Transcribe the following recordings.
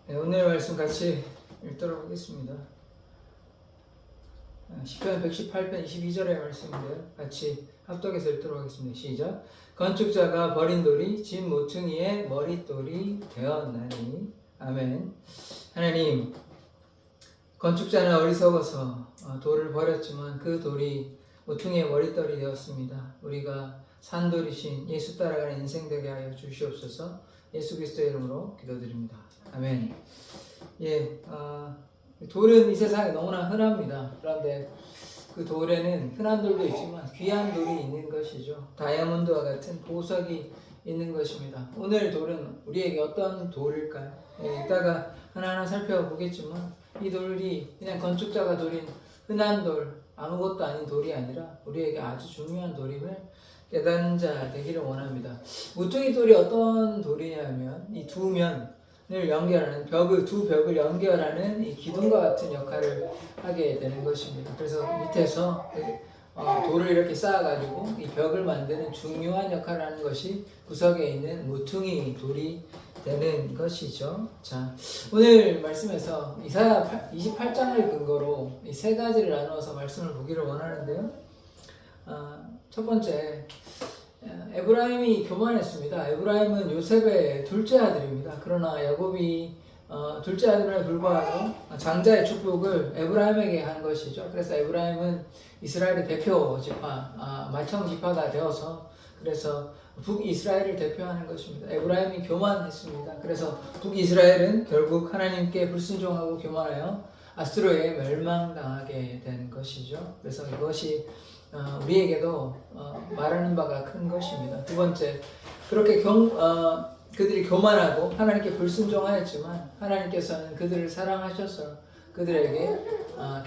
네, 오늘 말씀 같이 읽도록 하겠습니다. 시편 118편 22절의 말씀인데요. 같이 합독해서 읽도록 하겠습니다. 시작. 건축자가 버린 돌이 집 모퉁이의 머릿돌이 되었나니. 아멘. 하나님, 건축자는 어리석어서 돌을 버렸지만 그 돌이 모퉁이의 머릿돌이 되었습니다. 우리가 산돌이신 예수 따라가는 인생 되게 하여 주시옵소서. 예수 그리스도의 이름으로 기도드립니다. 아멘. 돌은 이 세상에 너무나 흔합니다. 그런데 그 돌에는 흔한 돌도 있지만 귀한 돌이 있는 것이죠. 다이아몬드와 같은 보석이 있는 것입니다. 오늘 돌은 우리에게 어떤 돌일까요? 이따가 하나하나 살펴보겠지만 이 돌이 그냥 건축자가 돌인 흔한 돌, 아무것도 아닌 돌이 아니라 우리에게 아주 중요한 돌임을 깨닫는 자 되기를 원합니다. 모퉁이 돌이 어떤 돌이냐면 이 두 면을 연결하는 두 벽을 연결하는 이 기둥과 같은 역할을 하게 되는 것입니다. 그래서 밑에서 돌을 이렇게 쌓아가지고 이 벽을 만드는 중요한 역할을 하는 것이 구석에 있는 모퉁이 돌이 되는 것이죠. 자, 오늘 말씀에서 이사야 28장을 근거로 이 세 가지를 나누어서 말씀을 보기를 원하는데요. 첫 번째, 에브라임이 교만했습니다. 에브라임은 요셉의 둘째 아들입니다. 그러나 야곱이 둘째 아들임에도 불구하고 장자의 축복을 에브라임에게 한 것이죠. 그래서 에브라임은 이스라엘의 대표 지파, 맏형 지파가 되어서 그래서 북이스라엘을 대표하는 것입니다. 에브라임이 교만했습니다. 그래서 북이스라엘은 결국 하나님께 불순종하고 교만하여 아수르에 멸망당하게 된 것이죠. 그래서 이것이 우리에게도 말하는 바가 큰 것입니다. 두 번째, 그렇게 그들이 교만하고 하나님께 불순종하였지만 하나님께서는 그들을 사랑하셔서 그들에게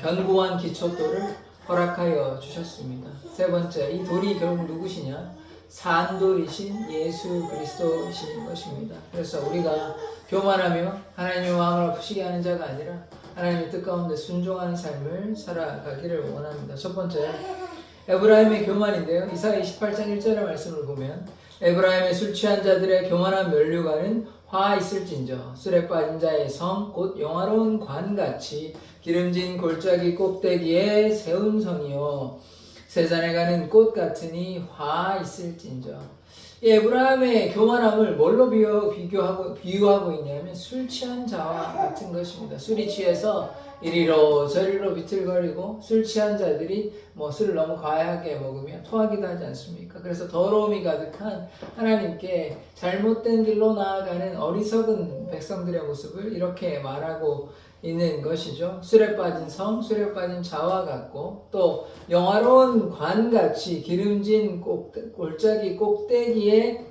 견고한 기초돌을 허락하여 주셨습니다. 세 번째, 이 돌이 결국 누구시냐? 산돌이신 예수 그리스도이신 것입니다. 그래서 우리가 교만하며 하나님의 마음을 아프시게 하는 자가 아니라 하나님의 뜻 가운데 순종하는 삶을 살아가기를 원합니다. 첫 번째, 에브라임의 교만인데요. 이사야 28장 1절의 말씀을 보면 에브라임의 술 취한 자들의 교만한 면류관은 화 있을진저 술에 빠진 자의 성 곧 영화로운 관같이 기름진 골짜기 꼭대기에 세운 성이요 세잔에 가는 꽃 같으니 화 있을진저. 이 에브라임의 교만함을 뭘로 비유하고 있냐면 술 취한 자와 같은 것입니다. 술이 취해서 이리로 저리로 비틀거리고 술 취한 자들이 술을 너무 과하게 먹으면 토하기도 하지 않습니까? 그래서 더러움이 가득한 하나님께 잘못된 길로 나아가는 어리석은 백성들의 모습을 이렇게 말하고 있는 것이죠. 술에 빠진 성, 술에 빠진 자와 같고 또 영화로운 관같이 기름진 골짜기 꼭대기에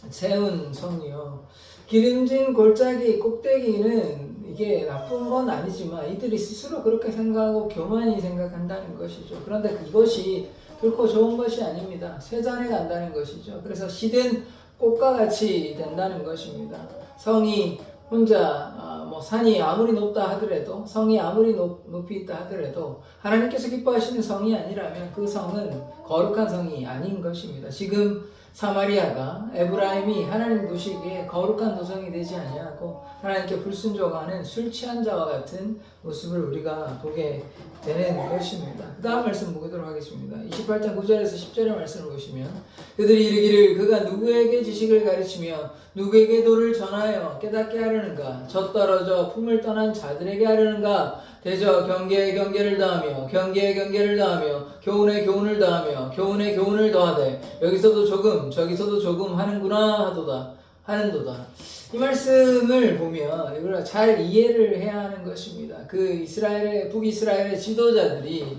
세운 성이요. 기름진 골짜기 꼭대기는 이게 나쁜 건 아니지만 이들이 스스로 그렇게 생각하고 교만히 생각한다는 것이죠. 그런데 이것이 결코 좋은 것이 아닙니다. 쇠잔에 간다는 것이죠. 그래서 시든 꽃과 같이 된다는 것입니다. 성이 혼자 산이 아무리 높다 하더라도 성이 아무리 높이 있다 하더라도 하나님께서 기뻐하시는 성이 아니라면 그 성은 거룩한 성이 아닌 것입니다. 지금 사마리아가 에브라임이 하나님 보시기에 거룩한 도성이 되지 아니하고 하나님께 불순종하는 술 취한 자와 같은 모습을 우리가 보게 되는 것입니다. 그 다음 말씀 보도록 하겠습니다. 28장 9절에서 10절의 말씀을 보시면 그들이 이르기를 그가 누구에게 지식을 가르치며 누구에게 도를 전하여 깨닫게 하려는가? 젖떨어져 품을 떠난 자들에게 하려는가? 대저 경계에 경계를 더하며 경계에 경계를 더하며 교훈에 교훈을 더하며 교훈에 교훈을 더하되 여기서도 조금 저기서도 조금 하는구나 하는도다. 이 말씀을 보면 우리가 잘 이해를 해야 하는 것입니다. 그 북이스라엘의 지도자들이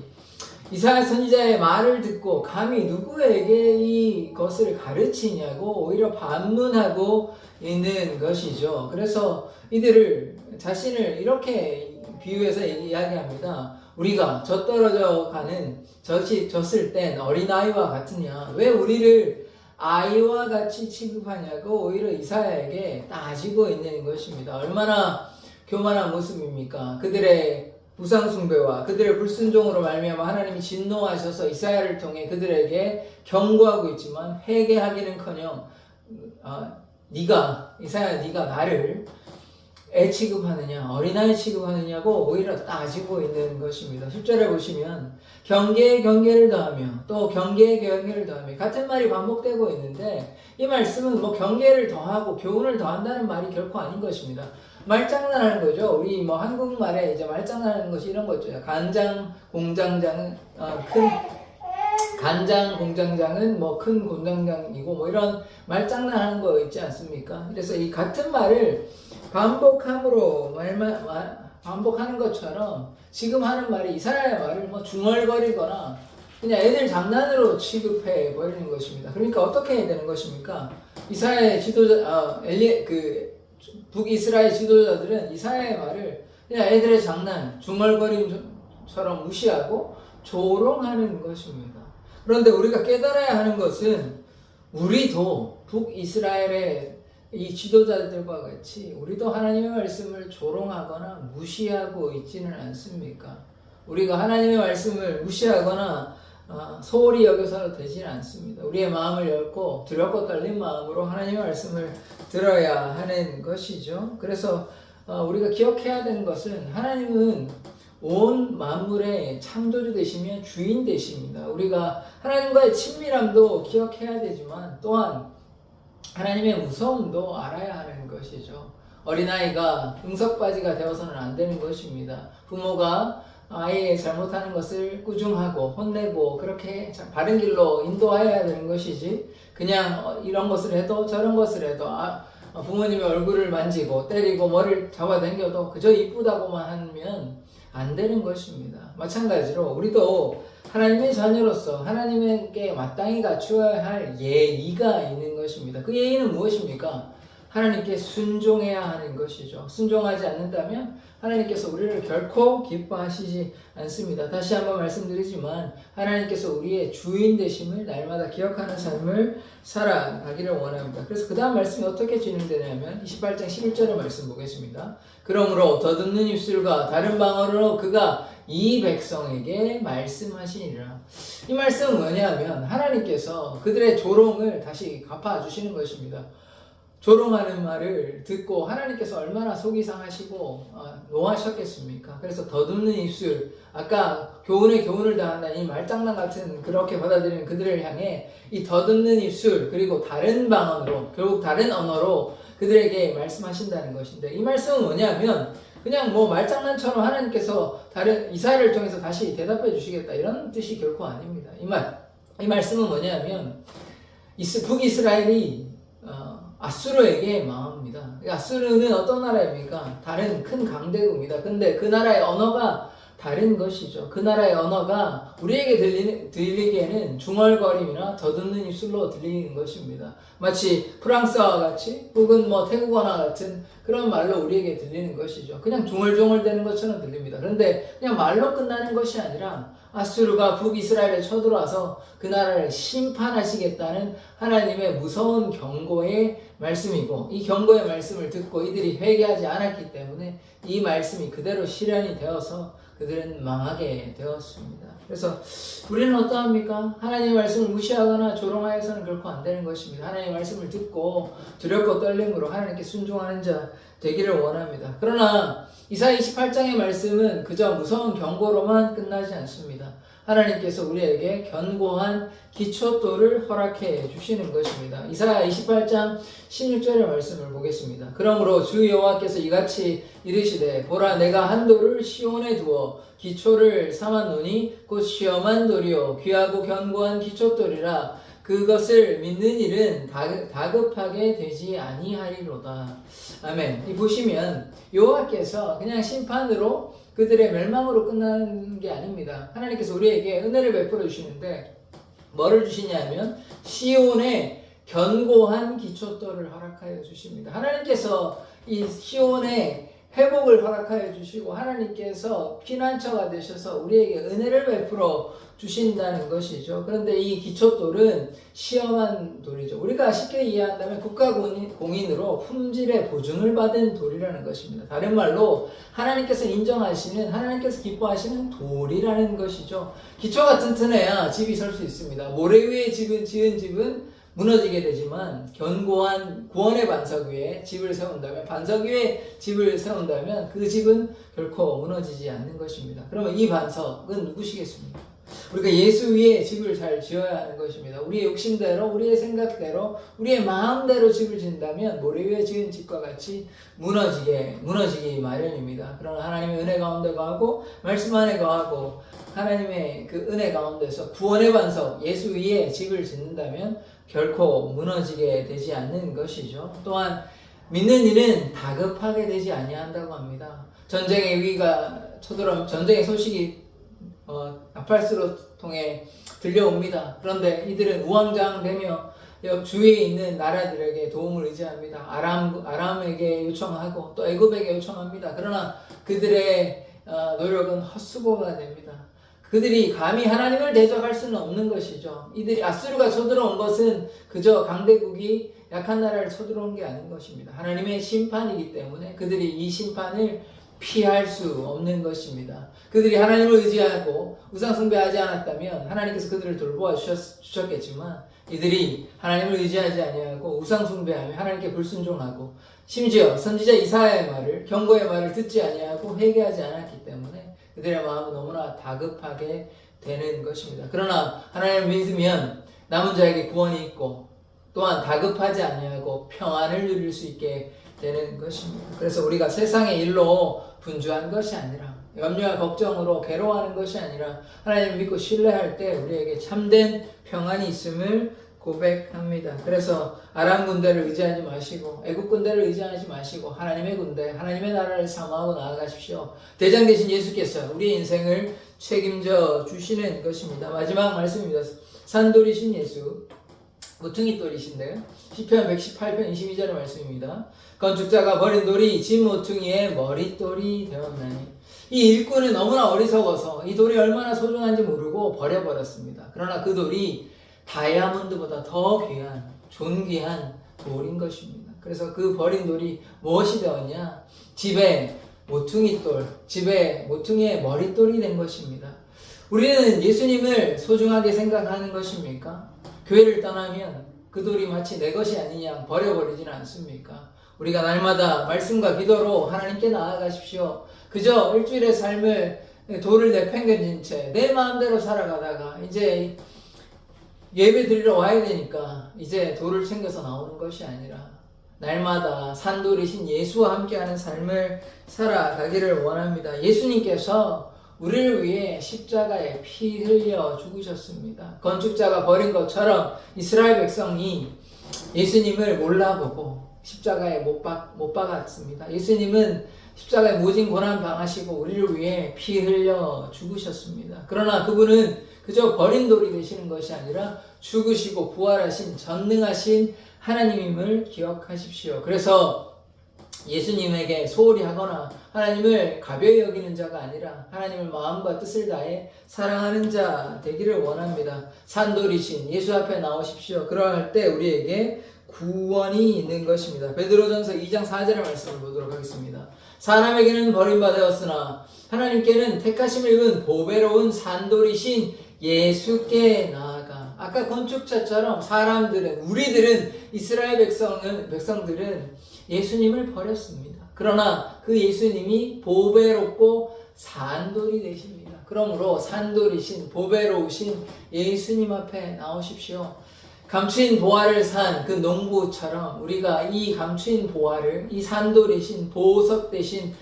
이사야 선지자의 말을 듣고 감히 누구에게 이것을 가르치냐고 오히려 반문하고 있는 것이죠. 그래서 이들을 자신을 이렇게 비유해서 이야기합니다. 우리가 젖떨어져 가는 젖을 땐 어린아이와 같으냐? 왜 우리를 아이와 같이 취급하냐고 오히려 이사야에게 따지고 있는 것입니다. 얼마나 교만한 모습입니까? 그들의 우상숭배와 그들의 불순종으로 말미암아 하나님이 진노하셔서 이사야를 통해 그들에게 경고하고 있지만 회개하기는커녕 이사야 네가 나를 애 취급하느냐, 어린아이 취급하느냐고 오히려 따지고 있는 것입니다. 10절에 보시면 경계에 경계를 더하며 또 경계에 경계를 더하며 같은 말이 반복되고 있는데 이 말씀은 뭐 경계를 더하고 교훈을 더한다는 말이 결코 아닌 것입니다. 말장난하는 거죠. 우리 뭐 한국말에 이제 말장난하는 것이 이런 거죠. 간장 공장장은 간장 공장장은 뭐 큰 공장장이고 뭐 이런 말장난하는 거 있지 않습니까? 그래서 이 같은 말을 반복함으로 반복하는 것처럼 지금 하는 말이 이스라엘 말을 뭐 중얼거리거나 그냥 애들 장난으로 취급해 버리는 것입니다. 그러니까 어떻게 해야 되는 것입니까? 이스라엘 지도자 북이스라엘 지도자들은 이스라엘 말을 그냥 애들의 장난, 중얼거림처럼 무시하고 조롱하는 것입니다. 그런데 우리가 깨달아야 하는 것은 우리도 북이스라엘의 이 지도자들과 같이 우리도 하나님의 말씀을 조롱하거나 무시하고 있지는 않습니까? 우리가 하나님의 말씀을 무시하거나 소홀히 여겨서는 되지는 않습니다. 우리의 마음을 열고 두렵고 떨린 마음으로 하나님의 말씀을 들어야 하는 것이죠. 그래서 우리가 기억해야 되는 것은 하나님은 온 만물의 창조주 되시며 주인 되십니다. 우리가 하나님과의 친밀함도 기억해야 되지만 또한 하나님의 무서움도 알아야 하는 것이죠. 어린아이가 응석바지가 되어서는 안 되는 것입니다. 부모가 아이의 잘못하는 것을 꾸중하고 혼내고 그렇게 바른 길로 인도하여야 되는 것이지 그냥 이런 것을 해도 저런 것을 해도 부모님의 얼굴을 만지고 때리고 머리를 잡아당겨도 그저 이쁘다고만 하면 안 되는 것입니다. 마찬가지로 우리도 하나님의 자녀로서 하나님께 마땅히 갖추어야 할 예의가 있는 것입니다. 그 예의는 무엇입니까? 하나님께 순종해야 하는 것이죠. 순종하지 않는다면 하나님께서 우리를 결코 기뻐하시지 않습니다. 다시 한번 말씀드리지만 하나님께서 우리의 주인 되심을 날마다 기억하는 삶을 살아가기를 원합니다. 그래서 그 다음 말씀이 어떻게 진행되냐면 28장 11절의 말씀 보겠습니다. 그러므로 더듬는 입술과 다른 방언으로 그가 이 백성에게 말씀하시니라. 이 말씀은 뭐냐면 하나님께서 그들의 조롱을 다시 갚아주시는 것입니다. 조롱하는 말을 듣고 하나님께서 얼마나 속이 상하시고 노하셨겠습니까? 그래서 더듬는 입술, 아까 교훈에 교훈을 다한다 이 말장난 같은 그렇게 받아들이는 그들을 향해 이 더듬는 입술 그리고 다른 방언으로 결국 다른 언어로 그들에게 말씀하신다는 것인데 이 말씀은 뭐냐면 그냥 뭐 말장난처럼 하나님께서 다른 이스라엘을 통해서 다시 대답해 주시겠다 이런 뜻이 결코 아닙니다. 이 말씀은 뭐냐면 북이스라엘이 아수르에게 망합니다. 아수르는 어떤 나라입니까? 다른 큰 강대국입니다. 근데 그 나라의 언어가 다른 것이죠. 그 나라의 언어가 우리에게 들리기에는 중얼거림이나 더듬는 입술로 들리는 것입니다. 마치 프랑스어와 같이 혹은 뭐 태국어나 같은 그런 말로 우리에게 들리는 것이죠. 그냥 중얼중얼 되는 것처럼 들립니다. 그런데 그냥 말로 끝나는 것이 아니라 아수르가 북이스라엘에 쳐들어와서 그 나라를 심판하시겠다는 하나님의 무서운 경고의 말씀이고 이 경고의 말씀을 듣고 이들이 회개하지 않았기 때문에 이 말씀이 그대로 실현이 되어서 그들은 망하게 되었습니다. 그래서 우리는 어떠합니까? 하나님의 말씀을 무시하거나 조롱하여서는 결코 안 되는 것입니다. 하나님의 말씀을 듣고 두렵고 떨림으로 하나님께 순종하는 자 되기를 원합니다. 그러나 이사야 28장의 말씀은 그저 무서운 경고로만 끝나지 않습니다. 하나님께서 우리에게 견고한 기초돌을 허락해 주시는 것입니다. 이사야 28장 16절의 말씀을 보겠습니다. 그러므로 주 여호와께서 이같이 이르시되 보라 내가 한 돌을 시온에 두어 기초를 삼았노니 곧 시험한 돌이요 귀하고 견고한 기초돌이라 그것을 믿는 일은 다급하게 되지 아니하리로다. 아멘. 이 보시면 여호와께서 그냥 심판으로 그들의 멸망으로 끝나는 게 아닙니다. 하나님께서 우리에게 은혜를 베풀어 주시는데 뭐를 주시냐면 시온의 견고한 기초돌을 허락하여 주십니다. 하나님께서 이 시온의 회복을 허락하여 주시고 하나님께서 피난처가 되셔서 우리에게 은혜를 베풀어 주신다는 것이죠. 그런데 이 기초돌은 시험한 돌이죠. 우리가 쉽게 이해한다면 국가공인으로 품질의 보증을 받은 돌이라는 것입니다. 다른 말로 하나님께서 인정하시는 하나님께서 기뻐하시는 돌이라는 것이죠. 기초가 튼튼해야 집이 설 수 있습니다. 모래 위에 지은 집은 무너지게 되지만 견고한 구원의 반석 위에 집을 세운다면, 반석 위에 집을 세운다면 그 집은 결코 무너지지 않는 것입니다. 그러면 이 반석은 누구시겠습니까? 우리가 예수 위에 집을 잘 지어야 하는 것입니다. 우리의 욕심대로, 우리의 생각대로, 우리의 마음대로 집을 짓는다면 모래 위에 지은 집과 같이 무너지기 마련입니다. 그러나 하나님의 은혜 가운데 거하고 말씀 안에 거하고 하나님의 그 은혜 가운데서 구원의 반석 예수 위에 집을 짓는다면 결코 무너지게 되지 않는 것이죠. 또한 믿는 이는 다급하게 되지 아니한다고 합니다. 전쟁의 위기가 쳐들어오면 전쟁의 소식이 나팔수로 통해 들려옵니다. 그런데 이들은 우왕좌왕되며 주위에 있는 나라들에게 도움을 의지합니다. 아람에게 요청하고 또 애굽에게 요청합니다. 그러나 그들의 노력은 헛수고가 됩니다. 그들이 감히 하나님을 대적할 수는 없는 것이죠. 이들이 아수르가 쳐들어온 것은 그저 강대국이 약한 나라를 쳐들어온 게 아닌 것입니다. 하나님의 심판이기 때문에 그들이 이 심판을 피할 수 없는 것입니다. 그들이 하나님을 의지하고 우상 숭배하지 않았다면 하나님께서 그들을 돌보아 주셨겠지만 이들이 하나님을 의지하지 아니하고 우상 숭배하며 하나님께 불순종하고 심지어 선지자 이사야의 말을, 경고의 말을 듣지 아니하고 회개하지 않았기 때문에 그들의 마음은 너무나 다급하게 되는 것입니다. 그러나 하나님을 믿으면 남은 자에게 구원이 있고 또한 다급하지 아니하고 평안을 누릴 수 있게 되는 것입니다. 그래서 우리가 세상의 일로 분주한 것이 아니라 염려와 걱정으로 괴로워하는 것이 아니라 하나님을 믿고 신뢰할 때 우리에게 참된 평안이 있음을 고백합니다. 그래서 아람 군대를 의지하지 마시고 애국 군대를 의지하지 마시고 하나님의 군대, 하나님의 나라를 사모하고 나아가십시오. 대장 되신 예수께서 우리의 인생을 책임져 주시는 것입니다. 마지막 말씀입니다. 산돌이신 예수, 모퉁이 돌이신데요. 시편 118편 22절의 말씀입니다. 건축자가 버린 돌이 진 모퉁이의 머릿돌이 되었나니. 이 일꾼은 너무나 어리석어서 이 돌이 얼마나 소중한지 모르고 버려버렸습니다. 그러나 그 돌이 다이아몬드보다 더 귀한, 존귀한 돌인 것입니다. 그래서 그 버린 돌이 무엇이 되었냐? 집에 모퉁이돌, 집에 모퉁이의 머릿돌이 된 것입니다. 우리는 예수님을 소중하게 생각하는 것입니까? 교회를 떠나면 그 돌이 마치 내 것이 아니냐 버려버리지는 않습니까? 우리가 날마다 말씀과 기도로 하나님께 나아가십시오. 그저 일주일의 삶을 돌을 내팽개친 채 내 마음대로 살아가다가 이제 예배 드리러 와야 되니까 이제 돌을 챙겨서 나오는 것이 아니라 날마다 산돌이신 예수와 함께하는 삶을 살아가기를 원합니다. 예수님께서 우리를 위해 십자가에 피 흘려 죽으셨습니다. 건축자가 버린 것처럼 이스라엘 백성이 예수님을 몰라보고 십자가에 못 박았습니다. 예수님은 십자가에 모진 고난 당하시고 우리를 위해 피 흘려 죽으셨습니다. 그러나 그분은 그저 버린 돌이 되시는 것이 아니라 죽으시고 부활하신 전능하신 하나님임을 기억하십시오. 그래서 예수님에게 소홀히 하거나 하나님을 가벼이 여기는 자가 아니라 하나님을 마음과 뜻을 다해 사랑하는 자 되기를 원합니다. 산돌이신 예수 앞에 나오십시오. 그러할 때 우리에게 구원이 있는 것입니다. 베드로전서 2장 4절의 말씀을 보도록 하겠습니다. 사람에게는 버림받았으나 하나님께는 택하심을 입은 보배로운 산돌이신 예수께 나아가. 아까 건축자처럼 우리들은 이스라엘 백성들은 예수님을 버렸습니다. 그러나 그 예수님이 보배롭고 산돌이 되십니다. 그러므로 산돌이신 보배로우신 예수님 앞에 나오십시오. 감추인 보화를 산 그 농부처럼 우리가 이 감추인 보화를, 이 산돌이신 보석 대신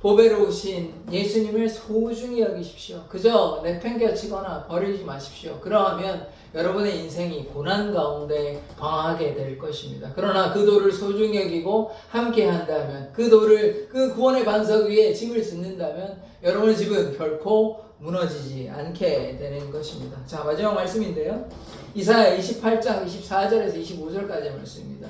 보배로우신 예수님을 소중히 여기십시오. 그저 내팽개치거나 버리지 마십시오. 그러하면 여러분의 인생이 고난 가운데 방황하게 될 것입니다. 그러나 그 돌을 소중히 여기고 함께 한다면, 그 구원의 반석 위에 집을 짓는다면 여러분의 집은 결코 무너지지 않게 되는 것입니다. 자, 마지막 말씀인데요. 이사야 28장 24절에서 25절까지의 말씀입니다.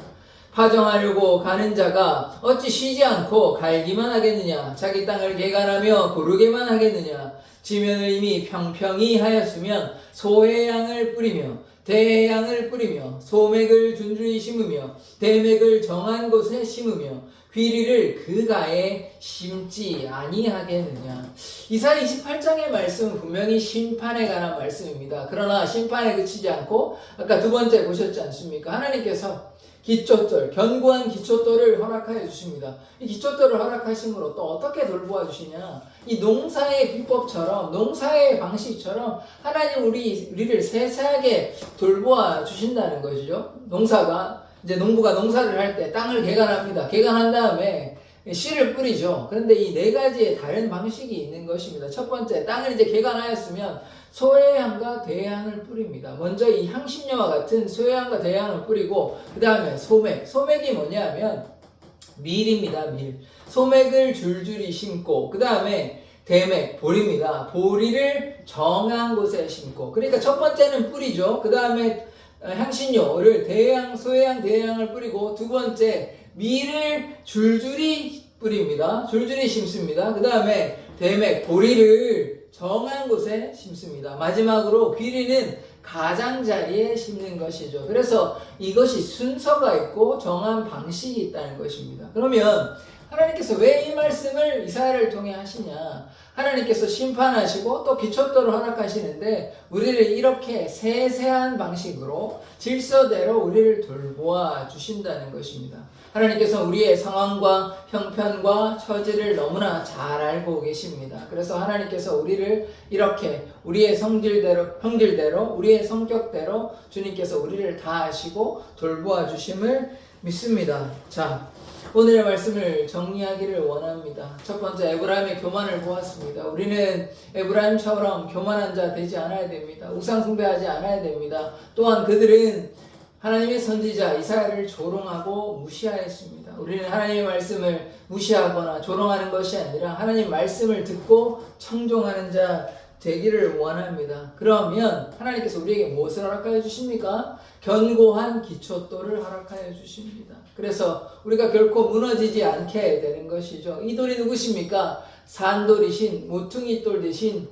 파정하려고 가는 자가 어찌 쉬지 않고 갈기만 하겠느냐? 자기 땅을 개간하며 고르게만 하겠느냐? 지면을 이미 평평히 하였으면 소의 양을 뿌리며 대의 양을 뿌리며 소맥을 준준히 심으며 대맥을 정한 곳에 심으며 귀리를 그가에 심지 아니하겠느냐. 이사야 28장의 말씀은 분명히 심판에 관한 말씀입니다. 그러나 심판에 그치지 않고 아까 두 번째 보셨지 않습니까? 하나님께서 기초돌, 견고한 기초돌을 허락하여 주십니다. 이 기초돌을 허락하심으로 또 어떻게 돌보아 주시냐? 이 농사의 비법처럼, 농사의 방식처럼 하나님 우리를 세세하게 돌보아 주신다는 것이죠. 농사가 이제 농부가 농사를 할 때 땅을 개간합니다. 개간한 다음에 씨를 뿌리죠. 그런데 이 네 가지의 다른 방식이 있는 것입니다. 첫 번째, 땅을 이제 개간하였으면 소해향과 대향을 뿌립니다. 먼저 이 향신료와 같은 소해향과 대향을 뿌리고 그 다음에 소맥. 소맥이 뭐냐면 밀입니다. 밀. 소맥을 줄줄이 심고 그 다음에 대맥, 보리입니다. 보리를 정한 곳에 심고, 그러니까 첫 번째는 뿌리죠. 그 다음에 향신료를 대향, 소해향, 대향을 뿌리고 두 번째 밀을 줄줄이 뿌립니다. 줄줄이 심습니다. 그 다음에 대맥, 보리를 정한 곳에 심습니다. 마지막으로 귀리는 가장자리에 심는 것이죠. 그래서 이것이 순서가 있고 정한 방식이 있다는 것입니다. 그러면 하나님께서 왜 이 말씀을 이사야를 통해 하시냐? 하나님께서 심판하시고 또 기초도를 허락하시는데 우리를 이렇게 세세한 방식으로 질서대로 우리를 돌보아 주신다는 것입니다. 하나님께서 우리의 상황과 형편과 처지를 너무나 잘 알고 계십니다. 그래서 하나님께서 우리를 이렇게 우리의 형질대로 우리의 성격대로 주님께서 우리를 다 아시고 돌보아 주심을 믿습니다. 자, 오늘의 말씀을 정리하기를 원합니다. 첫 번째, 에브라임의 교만을 보았습니다. 우리는 에브라임처럼 교만한 자 되지 않아야 됩니다. 우상 숭배하지 않아야 됩니다. 또한 그들은 하나님의 선지자 이사야를 조롱하고 무시하였습니다. 우리는 하나님의 말씀을 무시하거나 조롱하는 것이 아니라 하나님 말씀을 듣고 청종하는 자 되기를 원합니다. 그러면 하나님께서 우리에게 무엇을 허락하여 주십니까? 견고한 기초돌을 허락하여 주십니다. 그래서 우리가 결코 무너지지 않게 되는 것이죠. 이 돌이 누구십니까? 산돌이신 모퉁이돌 대신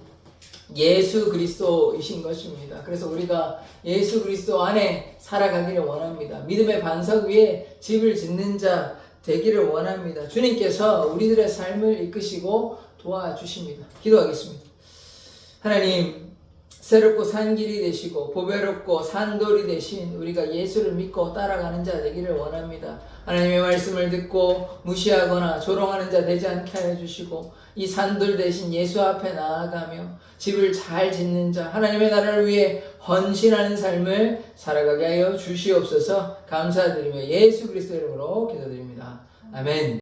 예수 그리스도이신 것입니다. 그래서 우리가 예수 그리스도 안에 살아가기를 원합니다. 믿음의 반석 위에 집을 짓는 자 되기를 원합니다. 주님께서 우리들의 삶을 이끄시고 도와주십니다. 기도하겠습니다. 하나님, 새롭고 산 길이 되시고 보배롭고 산돌이 되신 우리가 예수를 믿고 따라가는 자 되기를 원합니다. 하나님의 말씀을 듣고 무시하거나 조롱하는 자 되지 않게 하여 주시고 이 산돌 대신 예수 앞에 나아가며 집을 잘 짓는 자, 하나님의 나라를 위해 헌신하는 삶을 살아가게 하여 주시옵소서. 감사드리며 예수 그리스도 이름으로 기도드립니다. 아멘.